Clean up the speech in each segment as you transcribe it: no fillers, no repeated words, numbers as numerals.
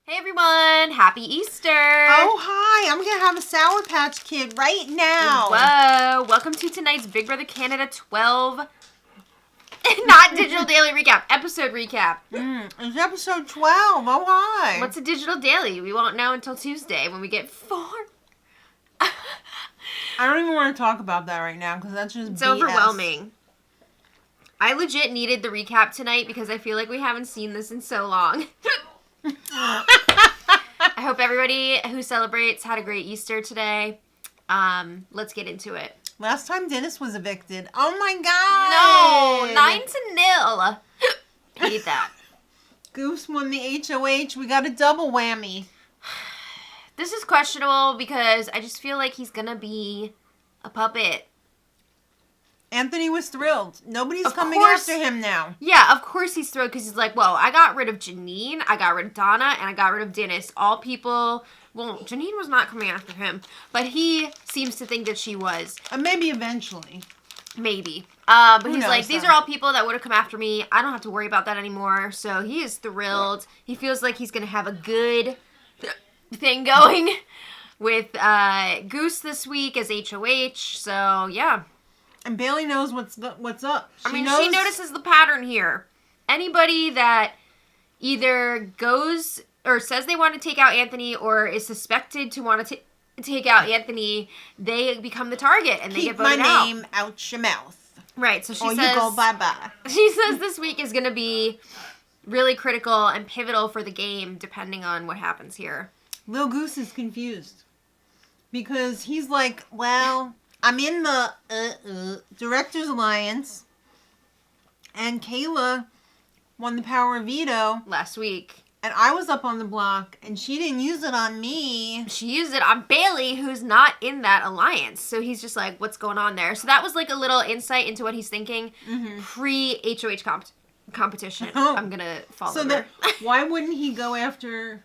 Hey everyone, happy Easter! Oh, hi, I'm gonna have a Sour Patch Kid right now. Whoa, welcome to tonight's Big Brother Canada 12, not Digital Daily Recap, episode recap. It's episode 12, oh hi. What's a Digital Daily? We won't know until Tuesday when we get 4. I don't even want to talk about that right now because that's just It's BS. overwhelming. I legit needed the recap tonight because I feel like we haven't seen this in so long. I hope everybody who celebrates had a great Easter today. Let's get into it. Last time Dennis was evicted. Oh my god. No, 9-0. Hate that. Goose won the HOH. We got a double whammy. This is questionable because I just feel like he's gonna be a puppet. Anthony was thrilled. Nobody's Of coming course. after him now. Yeah, of course he's thrilled because he's like, well, I got rid of Janine, I got rid of Donna, and I got rid of Dennis. All people, well, Janine was not coming after him, but he seems to think that she was. Maybe eventually. Maybe. But Who he's knows, like, these though? are all people that would have come after me. I don't have to worry about that anymore. So he is thrilled. He feels like he's going to have a good thing going with Goose this week as HOH. So, yeah. And Bailey knows what's up. She notices the pattern here. Anybody that either goes or says they want to take out Anthony or is suspected to want to take out Anthony, they become the target and they Keep get voted my out. name out your mouth. Right, so she Or says... you go bye-bye. She says this week is going to be really critical and pivotal for the game, depending on what happens here. Lil Goose is confused. Because he's like, well, I'm in the Directors Alliance. And Kayla won the power of veto. Last week. And I was up on the block, and she didn't use it on me. She used it on Bailey, who's not in that alliance. So he's just like, what's going on there? So that was like a little insight into what he's thinking pre-HOH competition. Oh. I'm going to follow So her. why wouldn't he go after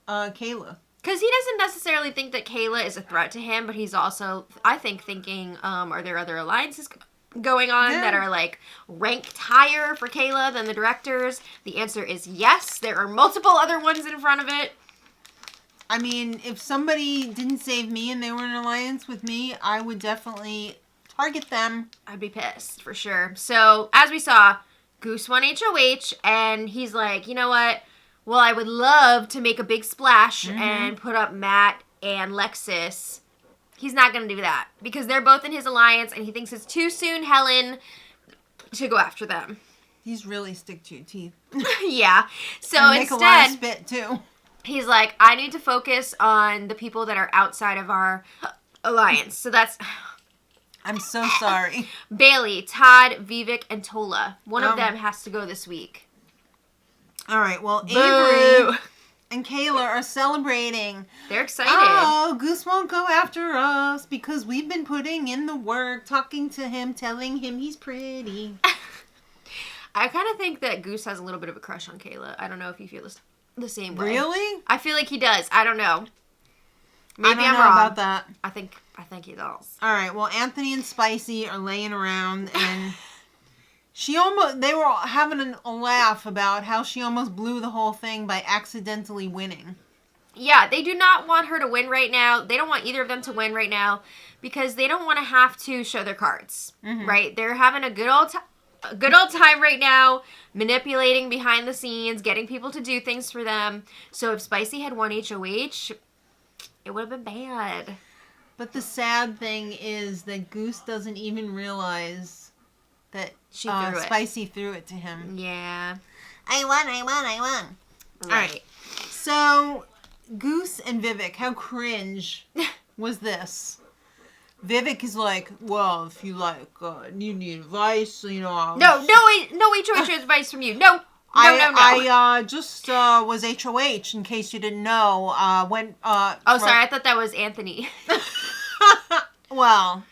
Kayla? Because he doesn't necessarily think that Kayla is a threat to him, but he's also, I think, thinking, are there other alliances going on that are like ranked higher for Kayla than the directors? The answer is yes. There are multiple other ones in front of it. I mean, if somebody didn't save me and they were in an alliance with me, I would definitely target them. I'd be pissed for sure. So as we saw, Goose won HOH and he's like, you know what? Well, I would love to make a big splash and put up Matt and Lexus. He's not going to do that because they're both in his alliance and he thinks it's too soon, Helen, to go after them. He's really stick to your teeth. Yeah. So And make a lot of instead, spit too. he's like, I need to focus on the people that are outside of our alliance. So that's I'm so sorry. Bailey, Todd, Vivek, and Tola. One of Oh. them has to go this week. All right, well, Boo. Avery and Kayla are celebrating. They're excited. Oh, Goose won't go after us because we've been putting in the work, talking to him, telling him he's pretty. I kind of think that Goose has a little bit of a crush on Kayla. I don't know if you feel the same way. Really? I feel like he does. I don't know. Maybe I don't I'm know wrong. about that. I think he does. All right, well, Anthony and Spicy are laying around and they were having a laugh about how she almost blew the whole thing by accidentally winning. Yeah, they do not want her to win right now. They don't want either of them to win right now because they don't want to have to show their cards, right? They're having a good old time right now, manipulating behind the scenes, getting people to do things for them. So if Spicy had won HOH, it would have been bad. But the sad thing is that Goose doesn't even realize that She threw it. Spicy threw it to him. Yeah. I won. Right. All right. So, Goose and Vivek, how cringe was this? Vivek is like, well, if you like, you need advice, you know. No HOH advice from you. No. I just was HOH, in case you didn't know. Sorry, I thought that was Anthony. Well,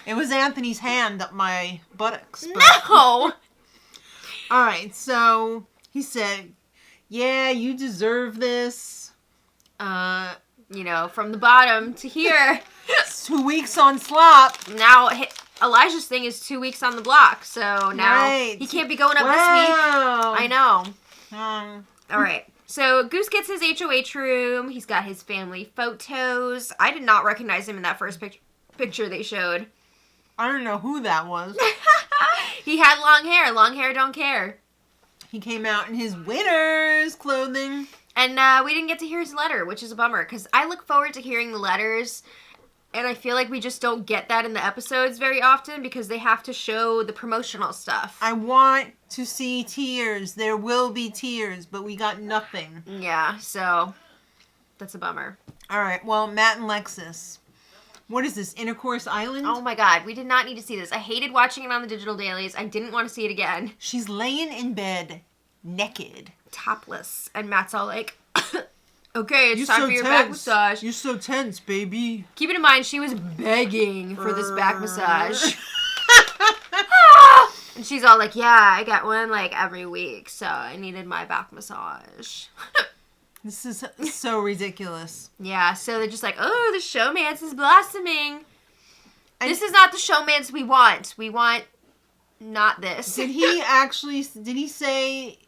it was Anthony's hand up my buttocks. But... No! All right, so he said, yeah, you deserve this. From the bottom to here. 2 weeks on slop. Now, Elijah's thing is 2 weeks on the block, so now he can't be going up this week. I know. All right. So Goose gets his HOH room. He's got his family photos. I did not recognize him in that first picture they showed. I don't know who that was. He had long hair. Long hair don't care. He came out in his winter's clothing. And we didn't get to hear his letter, which is a bummer, because I look forward to hearing the letters, and I feel like we just don't get that in the episodes very often because they have to show the promotional stuff. I want to see tears. There will be tears, but we got nothing. Yeah, so that's a bummer. All right, well, Matt and Lexus. What is this, Intercourse Island? Oh my god, we did not need to see this. I hated watching it on the digital dailies. I didn't want to see it again. She's laying in bed, naked. Topless. And Matt's all like, okay, it's time for your back massage. You're so tense, baby. Keeping in mind, she was begging for this back massage. And she's all like, yeah, I get one like every week, so I needed my back massage. This is so ridiculous. Yeah, so they're just like, oh, the showmance is blossoming. This is not the showmance we want. We want not this. Did he say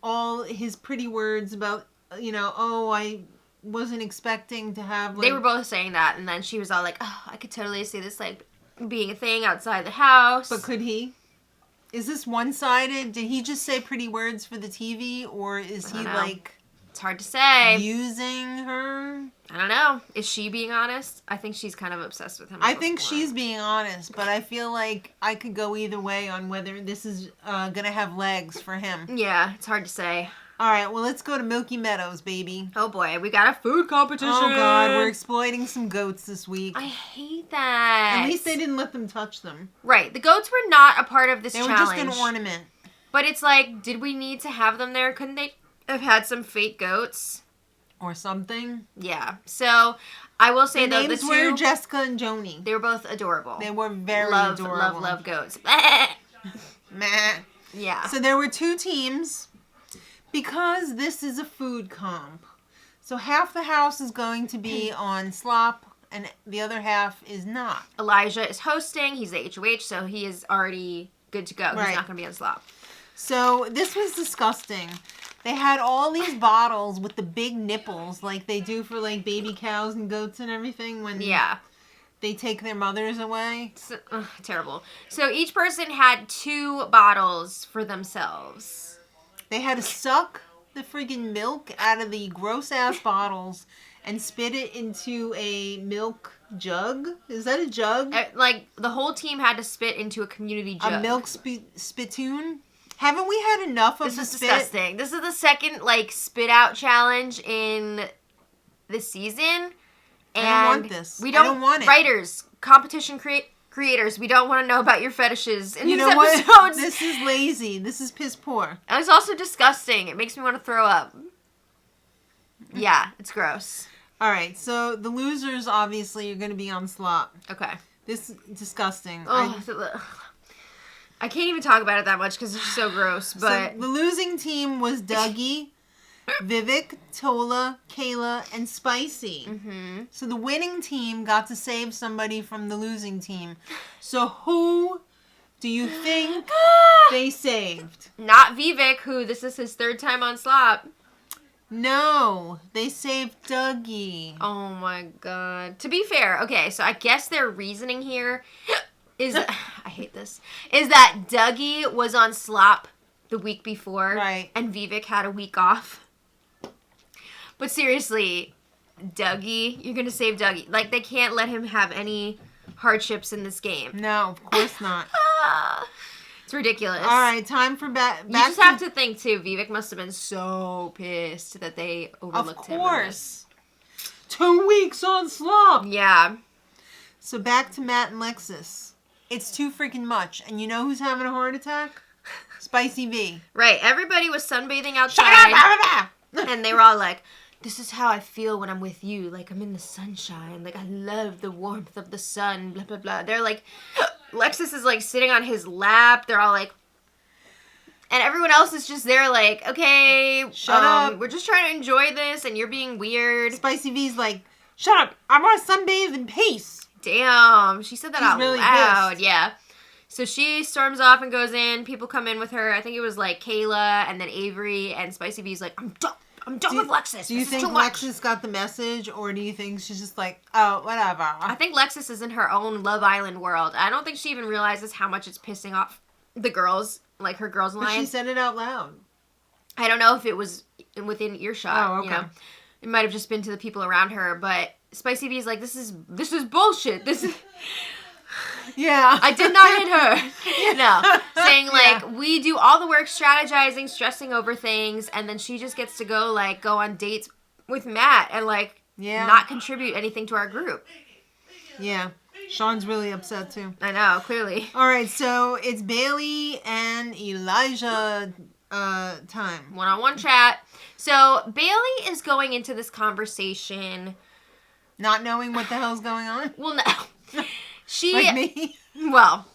all his pretty words about, I wasn't expecting to have, like... They were both saying that, and then she was all like, oh, I could totally see this, like, being a thing outside the house. But could he? Is this one-sided? Did he just say pretty words for the TV, or is he, like... It's hard to say. Using her? I don't know. Is she being honest? I think she's kind of obsessed with him. I think she's being honest, but I feel like I could go either way on whether this is going to have legs for him. Yeah, it's hard to say. All right, well, let's go to Milky Meadows, baby. Oh, boy. We got a food competition. Oh, God. We're exploiting some goats this week. I hate that. At least they didn't let them touch them. Right. The goats were not a part of this challenge. They were just an ornament. But it's like, did we need to have them there? Couldn't they have had some fake goats? Or something. Yeah. So, I will say, Their though, names the two... were Jessica and Joni. They were both adorable. They were very adorable. Love goats. Meh. Yeah. So, there were two teams. Because this is a food comp. So, half the house is going to be on slop, and the other half is not. Elijah is hosting. He's the HOH, so he is already good to go. Right. He's not going to be on slop. So, this was disgusting. They had all these bottles with the big nipples, like they do for, like, baby cows and goats and everything when they take their mothers away. So, terrible. So, each person had 2 bottles for themselves. They had to suck the friggin' milk out of the gross-ass bottles and spit it into a milk jug. Is that a jug? Like, the whole team had to spit into a community jug. A milk spittoon? Haven't we had enough of the spit? This is disgusting. This is the second, like, spit-out challenge in the season. And I don't want this. I don't want it. Writers, competition creators, we don't want to know about your fetishes in these episodes. What? This is lazy. This is piss poor. And it's also disgusting. It makes me want to throw up. Yeah, it's gross. All right, so the losers obviously are going to be on slop. Okay. This is disgusting. Oh, I can't even talk about it that much because it's so gross. But so the losing team was Dougie, Vivek, Tola, Kayla, and Spicy. Mm-hmm. So the winning team got to save somebody from the losing team. So who do you think they saved? Not Vivek, who this is his 3rd time on slop. No, they saved Dougie. Oh my god. To be fair, okay, so I guess their reasoning here is, I hate this, is that Dougie was on slop the week before. Right. And Vivek had a week off. But seriously, Dougie, you're going to save Dougie. Like, they can't let him have any hardships in this game. No, of course not. It's ridiculous. All right, time for back. You just have to think, too, Vivek must have been so pissed that they overlooked him. Of course. 2 weeks on slop. Yeah. So back to Matt and Lexus. It's too freaking much. And you know who's having a heart attack? Spicy V. Right. Everybody was sunbathing outside. Shut up! And they were all like, this is how I feel when I'm with you. Like, I'm in the sunshine. Like, I love the warmth of the sun. Blah, blah, blah. They're like, Lexus is, like, sitting on his lap. They're all like, and everyone else is just there like, okay, shut up. We're just trying to enjoy this, and you're being weird. Spicy V's like, shut up. I want to sunbathe in peace. Damn. She said that out really loud. pissed. Yeah. So she storms off and goes in. People come in with her. I think it was like Kayla and then Avery, and Spicy B's like, I'm done with Lexus. Do you think Lexus got the message, or do you think she's just like, oh, whatever? I think Lexus is in her own Love Island world. I don't think she even realizes how much it's pissing off the girls, like her girls' alliance. But she said it out loud. I don't know if it was within earshot. Oh, okay. You know? It might have just been to the people around her, but Spicy B is like, this is bullshit. This is... Yeah. I did not hit her. No. Saying, like, we do all the work strategizing, stressing over things, and then she just gets to go on dates with Matt and, like, not contribute anything to our group. Yeah. Sean's really upset, too. I know, clearly. All right, so it's Bailey and Elijah time. One-on-one chat. So, Bailey is going into this conversation... Not knowing what the hell's going on? Well, no. She... Like me? Well...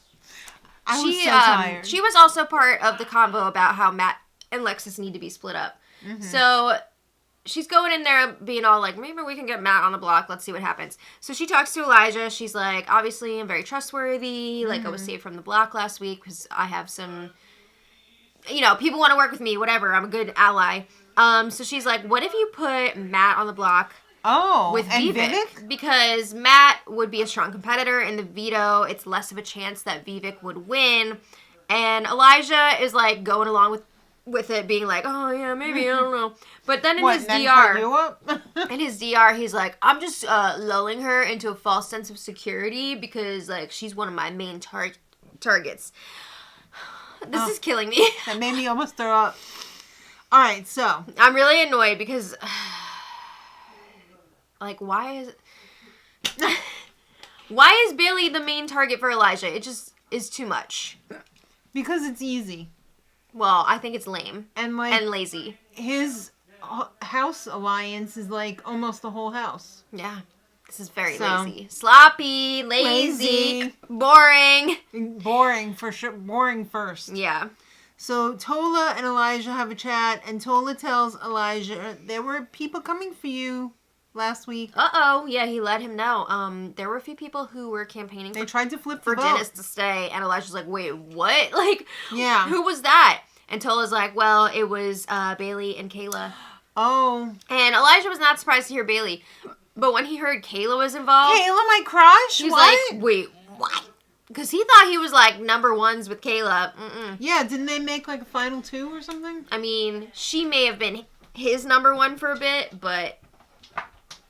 I was so tired. She was also part of the convo about how Matt and Lexus need to be split up. Mm-hmm. So... She's going in there being all like, maybe we can get Matt on the block. Let's see what happens. So she talks to Elijah. She's like, obviously, I'm very trustworthy. Like, I was saved from the block last week because I have some, people want to work with me, whatever. I'm a good ally. So she's like, what if you put Matt on the block with Vivek? Because Matt would be a strong competitor in the veto. It's less of a chance that Vivek would win. And Elijah is like going along with it, being like, oh yeah, maybe, I don't know. But then in his DR, he's like, I'm just lulling her into a false sense of security because, like, she's one of my main targets. This is killing me. That made me almost throw up. All right, so. I'm really annoyed because, like, why is Bailey the main target for Elijah? It just is too much. Because it's easy. Well, I think it's lame and lazy. His house alliance is like almost the whole house. Yeah, this is very lazy, sloppy, lazy, boring. Boring for sure. Boring first. Yeah. So Tola and Elijah have a chat, and Tola tells Elijah there were people coming for you last week. Yeah, he let him know. There were a few people who were campaigning. They tried to flip for the vote. Dennis to stay, and Elijah's like, "Wait, what? Like, yeah, who was that?" And Tola's like, "Well, it was Bailey and Kayla." Oh, and Elijah was not surprised to hear Bailey, but when he heard Kayla was involved, Kayla, my crush. He's like, "Wait, what?" Because he thought he was like number ones with Kayla. Yeah, didn't they make like a final two or something? I mean, she may have been his number one for a bit, but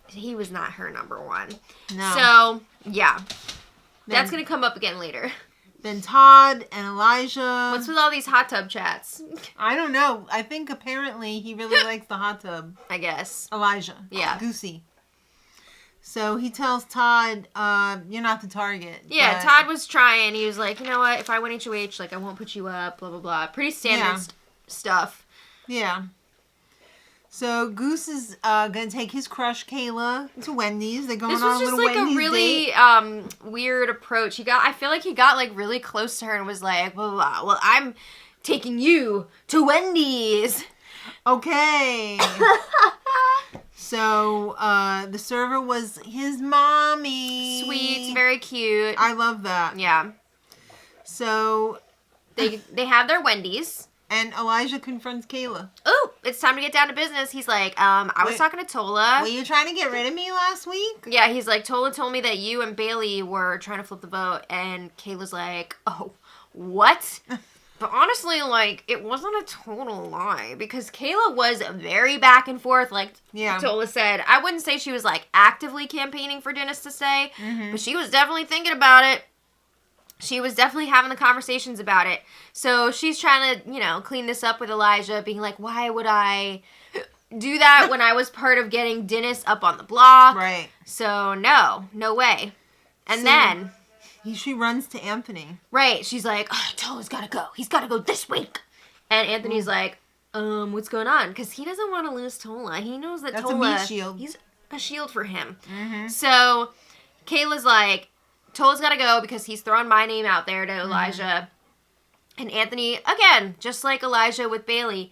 he was not her number one. No. So, yeah. That's going to come up again later. Then Todd and Elijah. What's with all these hot tub chats? I don't know. I think apparently he really likes the hot tub. I guess. Elijah. Yeah. Goosey. So he tells Todd, you're not the target. Yeah, but Todd was trying. He was like, you know what? If I win HOH, like, I won't put you up, blah, blah, blah. Pretty standard stuff. Yeah. So Goose is gonna take his crush Kayla to Wendy's. They're going on a little Wendy's date. This was just like a really weird approach. I feel like he got like really close to her and was like, blah, blah, blah. Well, I'm taking you to Wendy's. Okay. So the server was his mommy. Sweet, very cute. I love that. Yeah. So they have their Wendy's. And Elijah confronts Kayla. Oh, it's time to get down to business. He's like, I was talking to Tola. Were you trying to get rid of me last week? Yeah, he's like, Tola told me that you and Bailey were trying to flip the vote. And Kayla's like, oh, what? But honestly, like, it wasn't a total lie. Because Kayla was very back and forth, like Tola said. I wouldn't say she was, like, actively campaigning for Dennis to stay. Mm-hmm. But she was definitely thinking about it. She was definitely having the conversations about it. So she's trying to, clean this up with Elijah, being like, why would I do that when I was part of getting Dennis up on the block? Right. So, no way. And then she runs to Anthony. Right. She's like, oh, Tola's got to go. He's got to go this week. And Anthony's like, what's going on? Because he doesn't want to lose Tola. He knows that That's a meat shield. He's a shield for him. Mm-hmm. So Kayla's like, Tola's got to go because he's throwing my name out there to Elijah. Mm-hmm. And Anthony, again, just like Elijah with Bailey,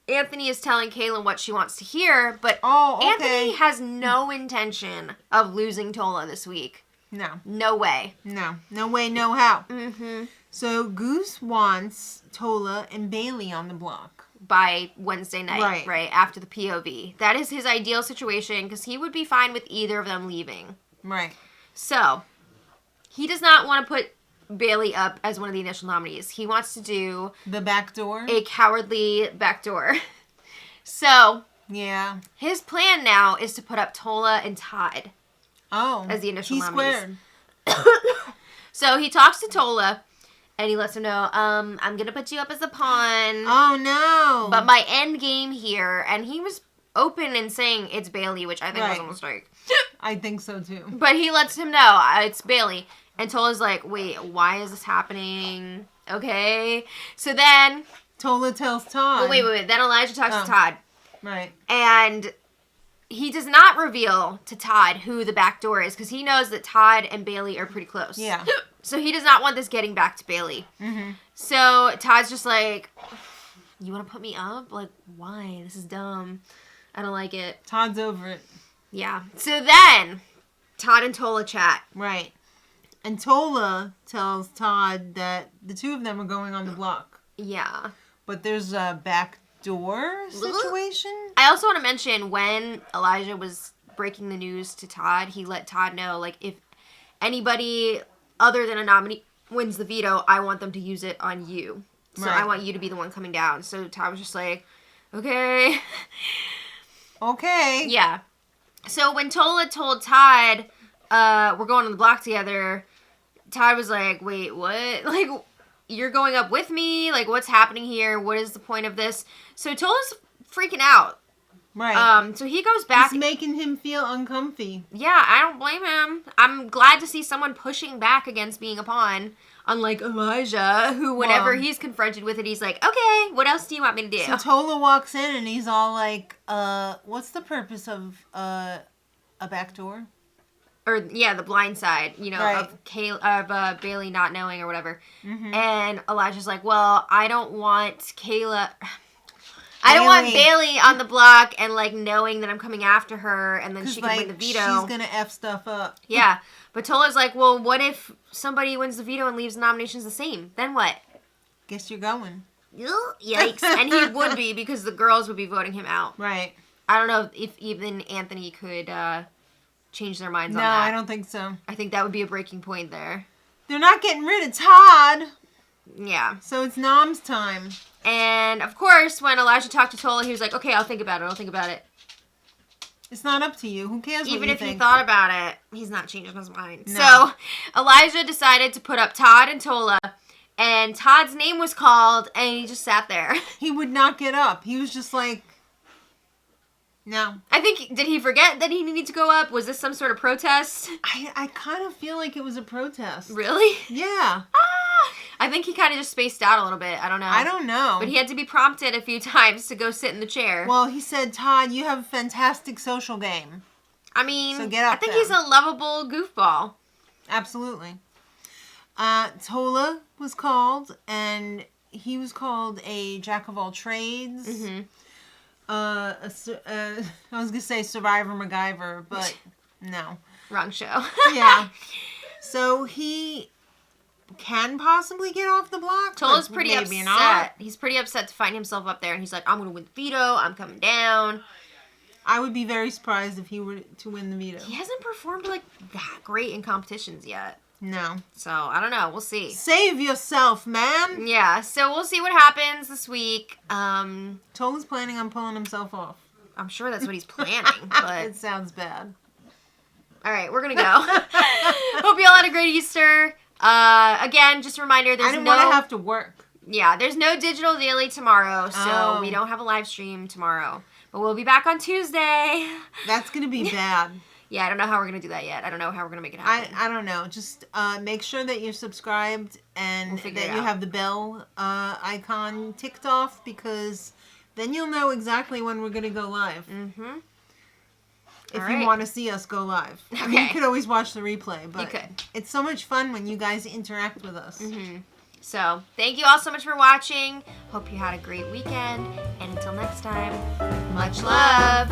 Anthony is telling Kayla what she wants to hear, but Anthony has no intention of losing Tola this week. No. No way. No. No way, no how. Mm-hmm. So Goose wants Tola and Bailey on the block. By Wednesday night, right? After the POV. That is his ideal situation because he would be fine with either of them leaving. Right. So, he does not want to put Bailey up as one of the initial nominees. He wants to do... The backdoor? A cowardly backdoor. So... Yeah. His plan now is to put up Tola and Todd. Oh. As the initial nominees. Squared. So, he talks to Tola... And he lets him know, I'm going to put you up as a pawn. Oh, no. But my end game here, and he was open in saying it's Bailey, which I think was a mistake. I think so, too. But he lets him know, it's Bailey. And Tola's like, wait, why is this happening? Okay. So then... Tola tells Todd. Well, wait. Then Elijah talks to Todd. Right. And he does not reveal to Todd who the back door is, because he knows that Todd and Bailey are pretty close. Yeah. So he does not want this getting back to Bailey. Mm-hmm. So Todd's just like, you want to put me up? Like, why? This is dumb. I don't like it. Todd's over it. Yeah. So then, Todd and Tola chat. Right. And Tola tells Todd that the two of them are going on the block. Yeah. But there's a backdoor situation. I also want to mention when Elijah was breaking the news to Todd, he let Todd know, like, if anybody... other than a nominee wins the veto, I want them to use it on you. So I want you to be the one coming down. So Todd was just like, okay. Okay. Yeah. So when Tola told Todd, we're going on the block together, Todd was like, wait, what? Like, you're going up with me? Like, what's happening here? What is the point of this? So Tola's freaking out. Right. So he goes back. It's making him feel uncomfy. Yeah, I don't blame him. I'm glad to see someone pushing back against being a pawn. Unlike Elijah, who whenever he's confronted with it, he's like, okay, what else do you want me to do? So Tola walks in and he's all like, what's the purpose of a backdoor? Or, yeah, the blind side, you know, of Bailey not knowing or whatever. Mm-hmm. And Elijah's like, well, I don't want Kayla... I don't want Bailey on the block and, like, knowing that I'm coming after her and then she can win the veto. She's going to F stuff up. Yeah. But Tola's like, well, what if somebody wins the veto and leaves the nominations the same? Then what? Guess you're going. Yikes. And he would be because the girls would be voting him out. Right. I don't know if even Anthony could change their minds on that. No, I don't think so. I think that would be a breaking point there. They're not getting rid of Todd. Yeah. So it's Nom's time. And, of course, when Elijah talked to Tola, he was like, okay, I'll think about it. It's not up to you. Who cares what you think? Even if he thought about it, he's not changing his mind. No. So, Elijah decided to put up Todd and Tola, and Todd's name was called, and he just sat there. He would not get up. He was just like, no. I think, did he forget that he needed to go up? Was this some sort of protest? I kind of feel like it was a protest. Really? Yeah. I think he kind of just spaced out a little bit. I don't know. But he had to be prompted a few times to go sit in the chair. Well, he said, Todd, you have a fantastic social game. I mean, so get up I think he's a lovable goofball. Absolutely. Tola was called, and he was called a jack of all trades. Mm-hmm. I was going to say Survivor MacGyver, but no. Wrong show. Yeah. So he... can possibly get off the block. Tola's pretty upset. Not. He's pretty upset to find himself up there, and he's like, I'm going to win the veto. I'm coming down. I would be very surprised if he were to win the veto. He hasn't performed, like, that great in competitions yet. No. So, I don't know. We'll see. Save yourself, man. Yeah, so we'll see what happens this week. Tola's planning on pulling himself off. I'm sure that's what he's planning, but... It sounds bad. All right, we're going to go. Hope you all had a great Easter. Again, just a reminder, I didn't want to have to work. Yeah, there's no digital daily tomorrow, so we don't have a live stream tomorrow. But we'll be back on Tuesday. That's going to be bad. Yeah, I don't know how we're going to do that yet. I don't know how we're going to make it happen. I don't know. Just make sure that you're subscribed and that you have the bell icon ticked off, because then you'll know exactly when we're going to go live. Mm-hmm. If you want to see us go live. Okay. I mean, you could always watch the replay, but it's so much fun when you guys interact with us. Mm-hmm. So, thank you all so much for watching. Hope you had a great weekend. And until next time, much love.